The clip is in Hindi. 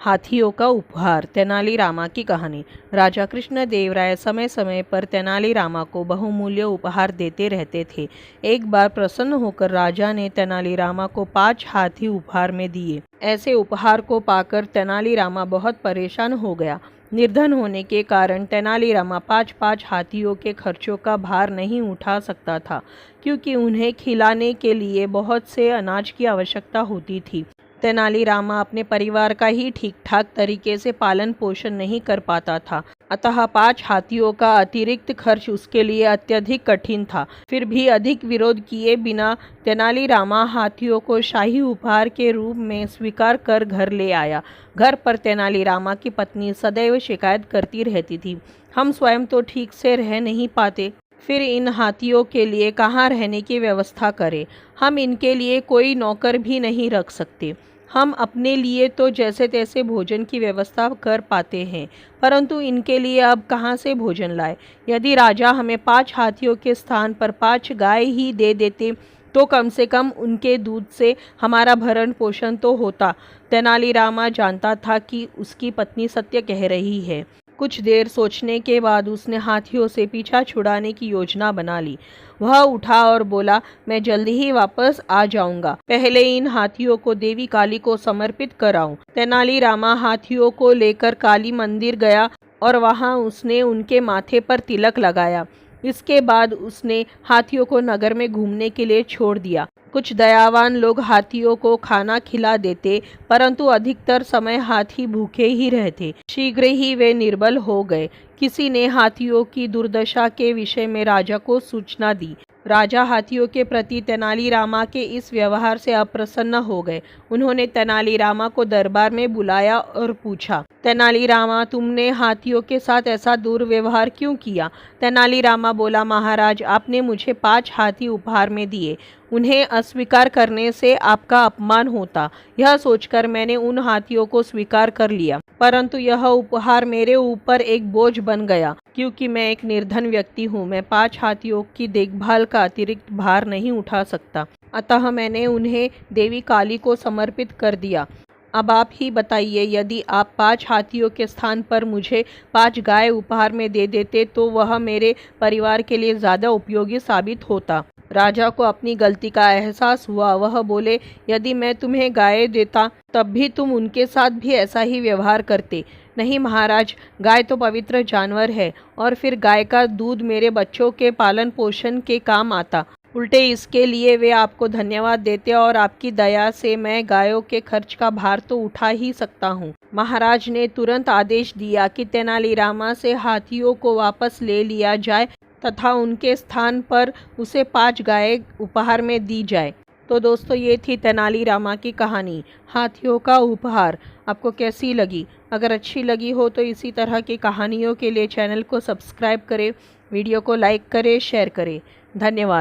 हाथियों का उपहार। तेनालीरामा की कहानी। राजा कृष्णदेवराय समय समय पर तेनालीरामा को बहुमूल्य उपहार देते रहते थे। एक बार प्रसन्न होकर राजा ने तेनालीरामा को 5 हाथी उपहार में दिए। ऐसे उपहार को पाकर तेनालीरामा बहुत परेशान हो गया। निर्धन होने के कारण तेनालीरामा 5-5 हाथियों के खर्चों का भार नहीं उठा सकता था, क्योंकि उन्हें खिलाने के लिए बहुत से अनाज की आवश्यकता होती थी। तेनालीरामा अपने परिवार का ही ठीक ठाक तरीके से पालन पोषण नहीं कर पाता था, अतः 5 हाथियों का अतिरिक्त खर्च उसके लिए अत्यधिक कठिन था। फिर भी अधिक विरोध किए बिना तेनालीरामा हाथियों को शाही उपहार के रूप में स्वीकार कर घर ले आया। घर पर तेनालीरामा की पत्नी सदैव शिकायत करती रहती थी, हम स्वयं तो ठीक से रह नहीं पाते, फिर इन हाथियों के लिए कहाँ रहने की व्यवस्था करें। हम इनके लिए कोई नौकर भी नहीं रख सकते। हम अपने लिए तो जैसे तैसे भोजन की व्यवस्था कर पाते हैं, परंतु इनके लिए अब कहाँ से भोजन लाए। यदि राजा हमें 5 हाथियों के स्थान पर 5 गाय ही दे देते तो कम से कम उनके दूध से हमारा भरण पोषण तो होता। तेनालीरामा जानता था कि उसकी पत्नी सत्य कह रही है। कुछ देर सोचने के बाद उसने हाथियों से पीछा छुड़ाने की योजना बना ली। वह उठा और बोला, मैं जल्दी ही वापस आ जाऊंगा, पहले इन हाथियों को देवी काली को समर्पित कराऊं। तेनालीरामा हाथियों को लेकर काली मंदिर गया और वहां उसने उनके माथे पर तिलक लगाया। इसके बाद उसने हाथियों को नगर में घूमने के लिए छोड़ दिया। कुछ दयावान लोग हाथियों को खाना खिला देते, परंतु अधिकतर समय हाथी भूखे ही रहते। शीघ्र ही वे निर्बल हो गए। किसी ने हाथियों की दुर्दशा के विषय में राजा को सूचना दी। राजा हाथियों के प्रति तेनालीरामा के इस व्यवहार से अप्रसन्न हो गए। उन्होंने तेनालीरामा को दरबार में बुलाया और पूछा, तेनालीरामा, तुमने हाथियों के साथ ऐसा दुर्व्यवहार क्यों किया? तेनालीरामा बोला, महाराज, आपने मुझे 5 हाथी उपहार में दिए, उन्हें अस्वीकार करने से आपका अपमान होता। यह सोचकर मैंने उन हाथियों को स्वीकार कर लिया, परंतु यह उपहार मेरे ऊपर एक बोझ बन गया, क्योंकि मैं एक निर्धन व्यक्ति हूँ। मैं 5 हाथियों की देखभाल का अतिरिक्त भार नहीं उठा सकता, अतः मैंने उन्हें देवी काली को समर्पित कर दिया। अब आप ही बताइए, यदि आप 5 हाथियों के स्थान पर मुझे 5 गाय उपहार में दे देते तो वह मेरे परिवार के लिए ज़्यादा उपयोगी साबित होता। राजा को अपनी गलती का एहसास हुआ। वह बोले, यदि मैं तुम्हें गाय देता तब भी तुम उनके साथ भी ऐसा ही व्यवहार करते। नहीं महाराज, गाय तो पवित्र जानवर है, और फिर गाय का दूध मेरे बच्चों के पालन पोषण के काम आता। उल्टे इसके लिए वे आपको धन्यवाद देते और आपकी दया से मैं गायों के खर्च का भार तो उठा ही सकता हूँ। महाराज ने तुरंत आदेश दिया कि तेनालीरामा से हाथियों को वापस ले लिया जाए तथा उनके स्थान पर उसे 5 गाय उपहार में दी जाए। तो दोस्तों, ये थी तेनालीरामा की कहानी, हाथियों का उपहार। आपको कैसी लगी? अगर अच्छी लगी हो तो इसी तरह की कहानियों के लिए चैनल को सब्सक्राइब करें, वीडियो को लाइक करें, शेयर करें। धन्यवाद।